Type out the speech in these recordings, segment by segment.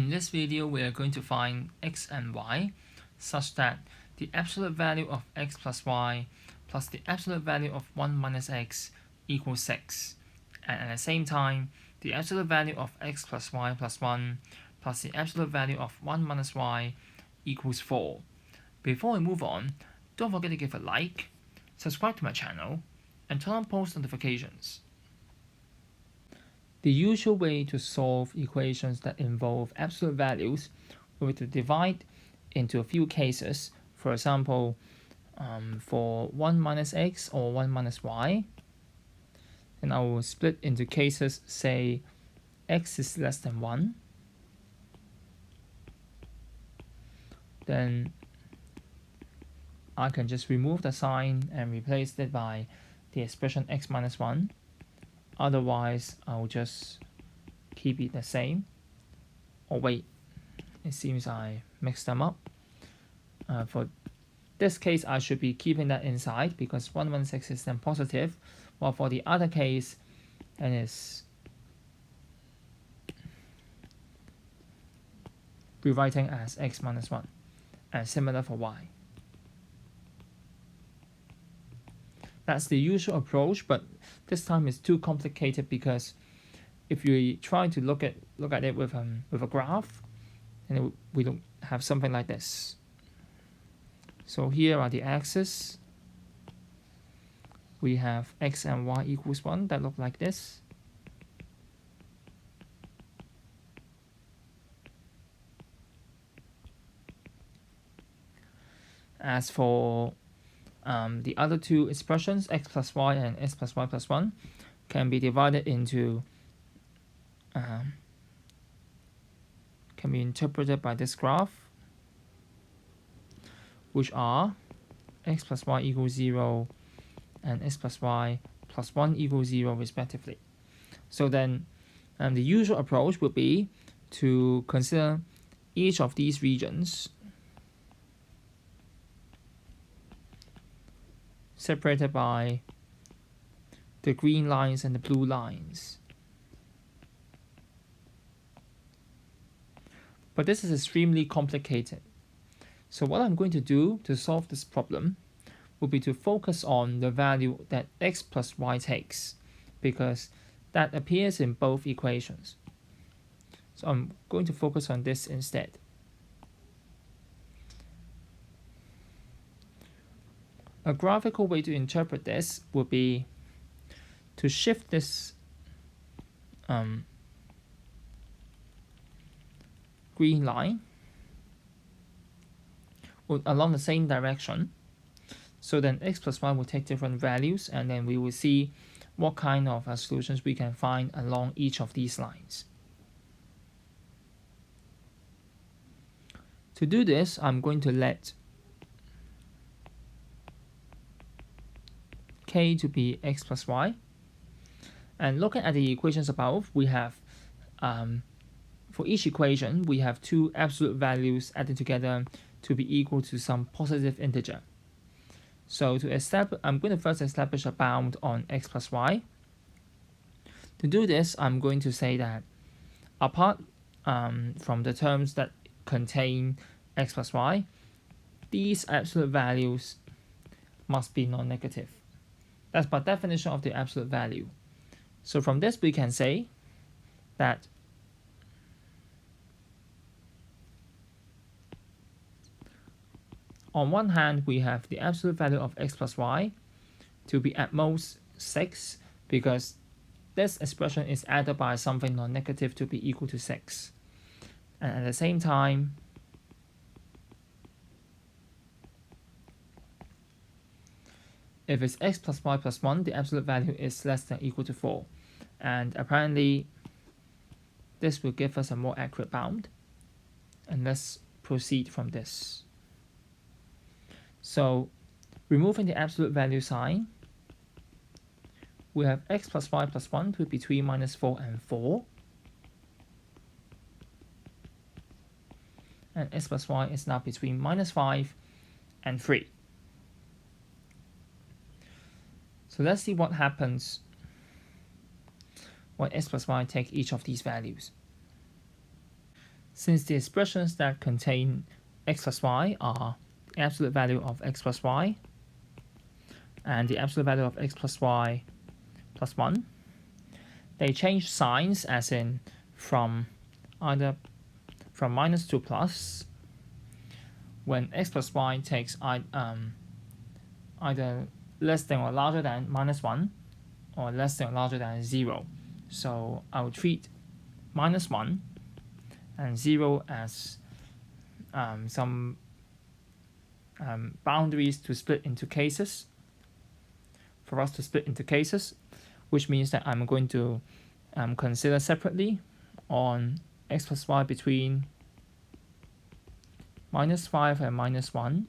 In this video, we are going to find x and y such that the absolute value of x plus y plus the absolute value of 1 minus x equals 6. And at the same time, the absolute value of x plus y plus 1 plus the absolute value of 1 minus y equals 4. Before we move on, don't forget to give a like, subscribe to my channel, and turn on post notifications. The usual way to solve equations that involve absolute values will be to divide into a few cases. For example, for 1 minus x or 1 minus y, and I will split into cases, say x is less than 1. Then I can just remove the sign and replace it by the expression x minus 1. Otherwise, I'll just keep it the same. Oh wait, it seems I mixed them up. For this case, I should be keeping that inside because 1 minus x is then positive, while for the other case, it is rewriting as x minus 1, and similar for y. That's the usual approach, but this time it's too complicated because if you try to look at it with a graph, and we don't have something like this. So here are the axes. We have x and y equals 1 that look like this. As for the other two expressions, x plus y and x plus y plus 1, can be divided into, can be interpreted by this graph, which are x plus y equals 0 and x plus y plus 1 equals 0 respectively. So then the usual approach would be to consider each of these regions separated by the green lines and the blue lines. But this is extremely complicated. So what I'm going to do to solve this problem will be to focus on the value that x plus y takes, because that appears in both equations. So I'm going to focus on this instead. A graphical way to interpret this would be to shift this green line along the same direction. So then x plus y will take different values, and then we will see what kind of solutions we can find along each of these lines. To do this, I'm going to let k to be x plus y. And looking at the equations above, we have, for each equation, we have two absolute values added together to be equal to some positive integer. So to establish, I'm going to first establish a bound on x plus y. To do this, I'm going to say that apart from the terms that contain x plus y, these absolute values must be non-negative. That's by definition of the absolute value. So from this, we can say that on one hand, we have the absolute value of x plus y to be at most 6, because this expression is added by something non-negative to be equal to 6. And at the same time, if it's x plus y plus 1, the absolute value is less than or equal to 4. And apparently, this will give us a more accurate bound. And let's proceed from this. So, removing the absolute value sign, we have x plus y plus 1 to be between minus 4 and 4. And x plus y is now between minus 5 and 3. So let's see what happens when x plus y take each of these values. Since the expressions that contain x plus y are the absolute value of x plus y and the absolute value of x plus y plus 1, they change signs, as in from minus to plus when x plus y takes either less than or larger than minus 1 or less than or larger than 0. So I will treat minus 1 and 0 as some boundaries to split into cases, for us to split into cases, which means that I'm going to consider separately on x plus y between minus 5 and minus 1,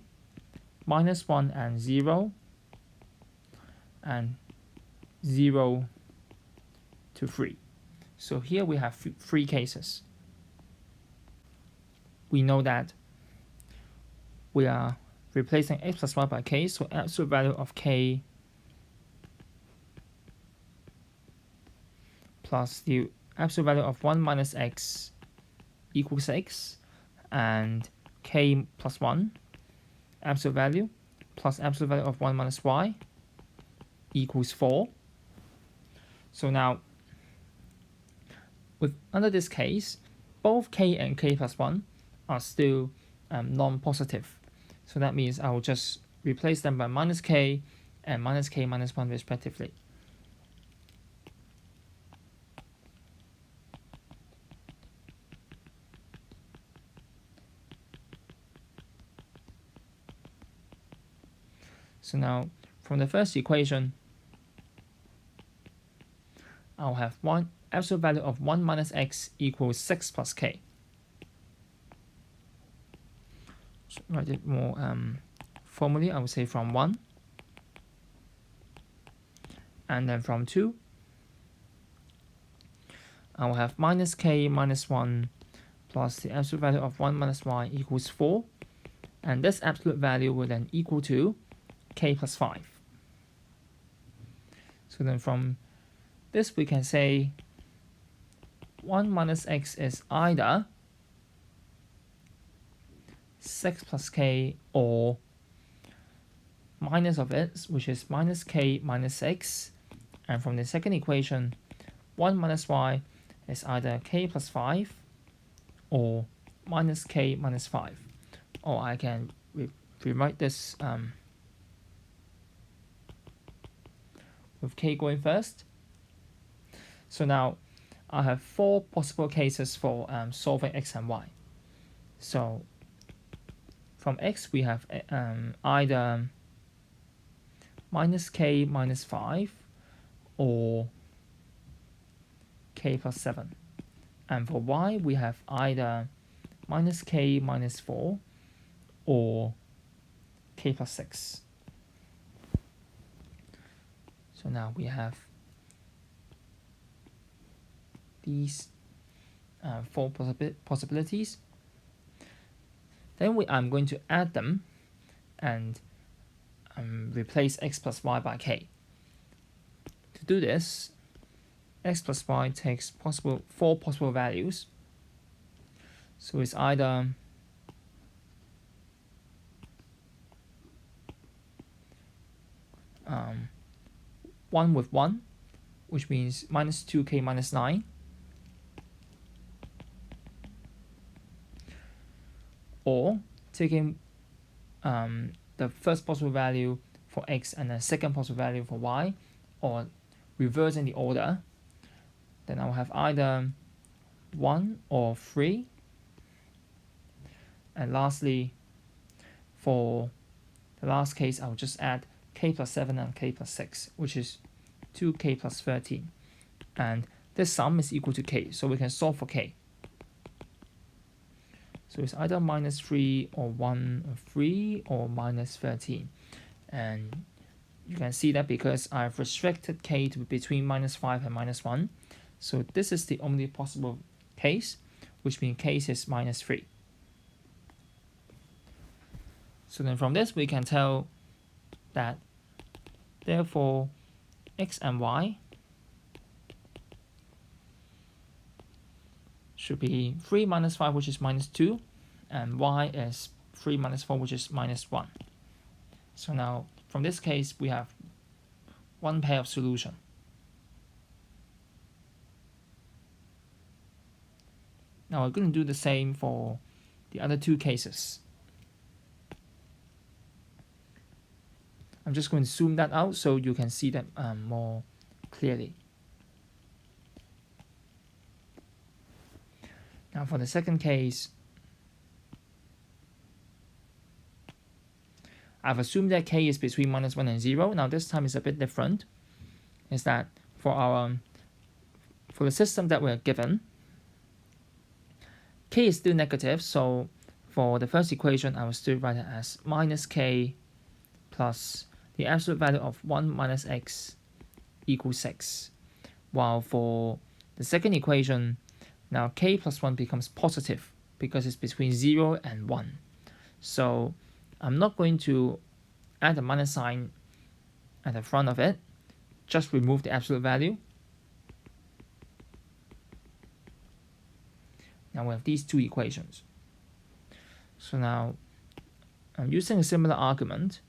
minus 1 and 0, and 0 to 3. So here we have three cases. We know that we are replacing x plus y by k, so absolute value of k plus the absolute value of 1 minus x equals x, and k plus 1 absolute value plus absolute value of 1 minus y equals 4. So now, under this case, both k and k plus 1 are still non-positive. So that means I will just replace them by minus k and minus k minus 1 respectively. So now, from the first equation, I'll have one absolute value of 1 minus x equals 6 plus k. So write it more formally, I would say from 1. And then from 2, I will have minus k minus 1 plus the absolute value of 1 minus y equals 4. And this absolute value will then equal to k plus 5. So then from this we can say 1 minus x is either 6 plus k or minus of it, which is minus k minus x. And from the second equation, 1 minus y is either k plus 5 or minus k minus 5. Or I can rewrite this with k going first. So now I have 4 possible cases for solving x and y. So from x we have either minus k minus 5 or k plus 7. And for y we have either minus k minus 4 or k plus 6. So now we have these 4 possibilities. Then I'm going to add them and replace x plus y by k. To do this, x plus y takes 4 possible values. So it's either one with 1, which means minus 2k minus 9, or taking the first possible value for x and the second possible value for y, or reversing the order, then I'll have either 1 or 3. And lastly, for the last case, I'll just add k plus 7 and k plus 6, which is 2k plus 13. And this sum is equal to k, so we can solve for k. So it's either minus 3 or 1 or 3 or minus 13. And you can see that because I've restricted k to between minus 5 and minus 1. So this is the only possible case, which means case is minus 3. So then from this we can tell that therefore x and y should be 3 minus 5, which is minus 2, and y is 3 minus 4, which is minus 1. So now, from this case, we have one pair of solution. Now we're going to do the same for the other two cases. I'm just going to zoom that out so you can see that more clearly. Now for the second case, I've assumed that k is between minus 1 and 0. Now this time is a bit different. Is that for the system that we're given, k is still negative, so for the first equation I will still write it as minus k plus the absolute value of 1 minus x equals 6. While for the second equation, now k plus 1 becomes positive because it's between 0 and 1. So I'm not going to add a minus sign at the front of it, just remove the absolute value. Now we have these two equations. So now I'm using a similar argument.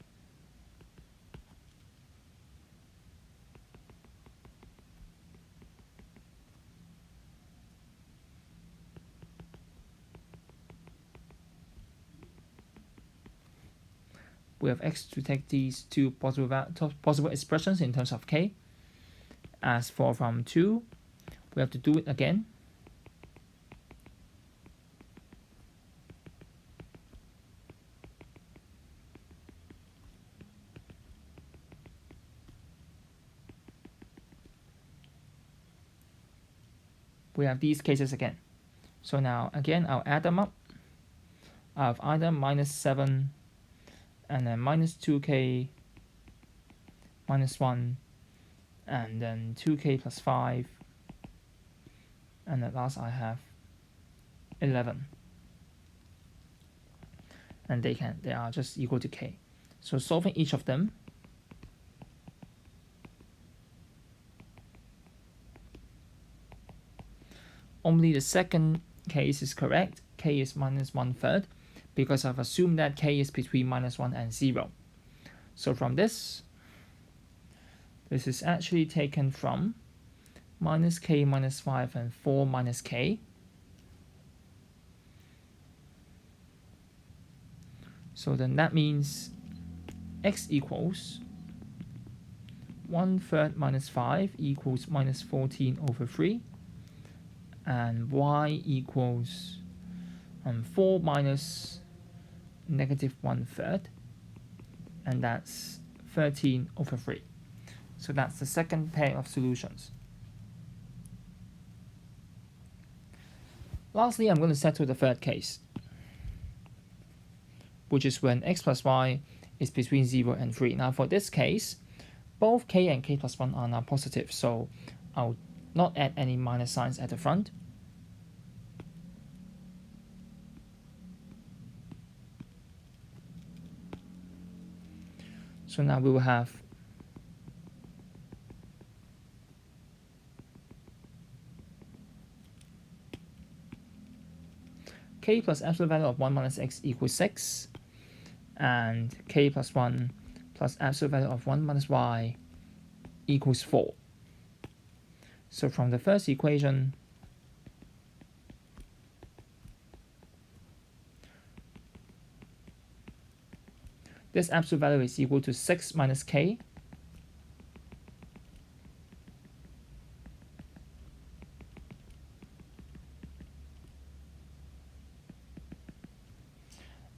We have x to take these two possible expressions in terms of k. As for from 2, we have to do it again. We have these cases again. So now again I'll add them up. I have either minus 7 and then minus 2k minus 1 and then 2k plus 5, and at last I have 11, and they are just equal to k. So solving each of them, only the second case is correct. K is minus 1/3 because I've assumed that k is between minus 1 and 0. So from this is actually taken from minus k minus 5 and 4 minus k. So then that means x equals 1/3 minus 5 equals minus 14/3, and y equals 4 minus negative 1/3, and that's 13/3. So that's the second pair of solutions. Lastly, I'm going to settle the third case, which is when x plus y is between 0 and 3. Now for this case, both k and k plus 1 are now positive, so I'll not add any minus signs at the front. So now we will have k plus absolute value of 1 minus x equals 6, and k plus 1 plus absolute value of 1 minus y equals 4. So from the first equation, this absolute value is equal to 6 minus k,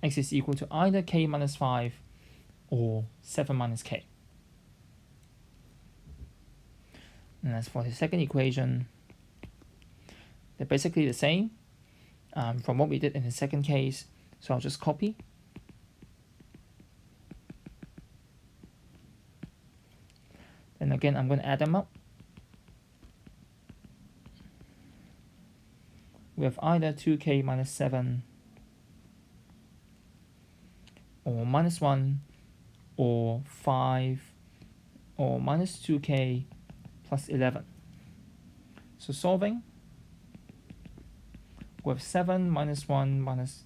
x is equal to either k minus 5 or 7 minus k. And as for the second equation, they're basically the same from what we did in the second case, so I'll just copy. And again, I'm going to add them up. We have either 2k minus 7 or minus 1 or 5 or minus 2k plus 11. So solving, with 7 minus 1 minus,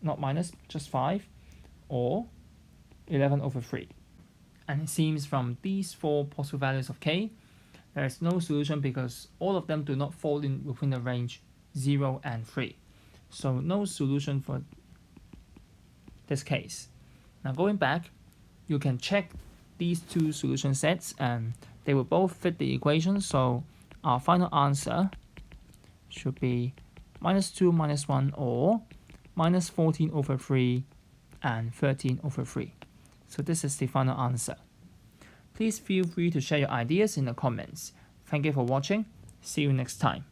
not minus, just 5, or 11 over 3. And it seems from these 4 possible values of k, there is no solution because all of them do not fall in within the range 0 and 3. So no solution for this case. Now going back, you can check these 2 solution sets and they will both fit the equation. So our final answer should be minus 2 minus 1 or minus 14 over 3 and 13 over 3. So this is the final answer. Please feel free to share your ideas in the comments. Thank you for watching. See you next time.